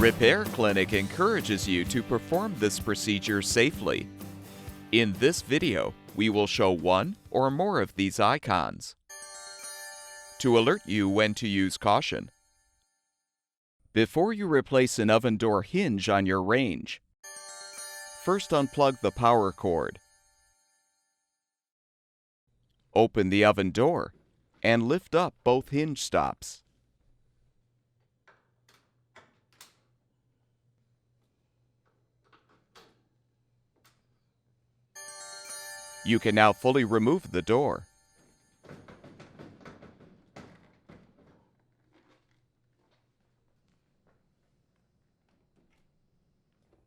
Repair Clinic encourages you to perform this procedure safely. In this video, we will show one or more of these icons to alert you when to use caution. Before you replace an oven door hinge on your range, first unplug the power cord. Open the oven door and lift up both hinge stops. You can now fully remove the door.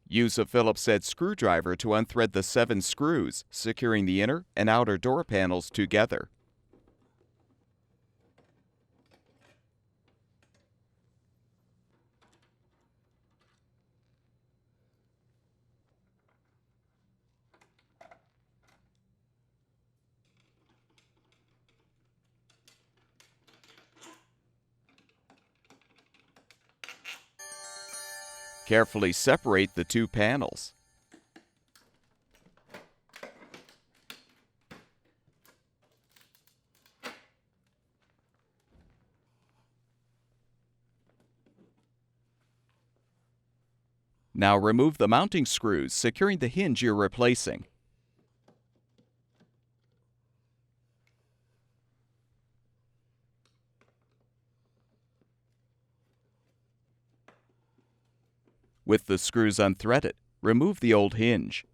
Use a Phillips head screwdriver to unthread the 7 screws, securing the inner and outer door panels together. Carefully separate the 2 panels. Now remove the mounting screws, securing the hinge you're replacing. With the screws unthreaded, remove the old hinge.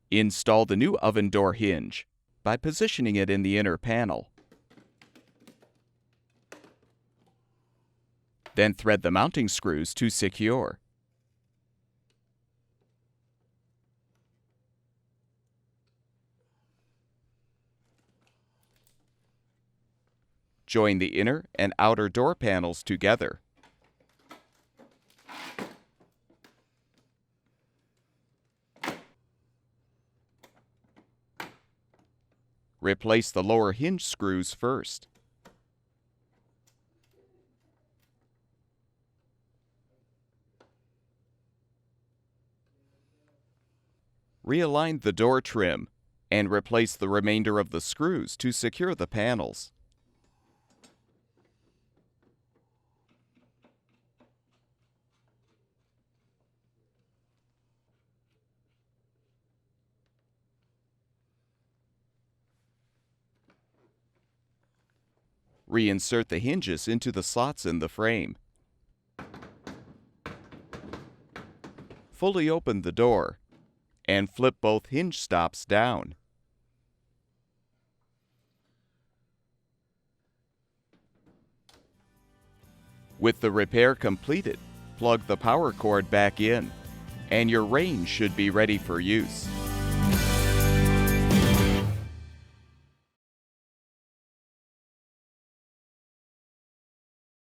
Install the new oven door hinge by positioning it in the inner panel. Then thread the mounting screws to secure. Join the inner and outer door panels together. Replace the lower hinge screws first. Realign the door trim and replace the remainder of the screws to secure the panels. Reinsert the hinges into the slots in the frame. Fully open the door and flip both hinge stops down. With the repair completed, plug the power cord back in, and your range should be ready for use.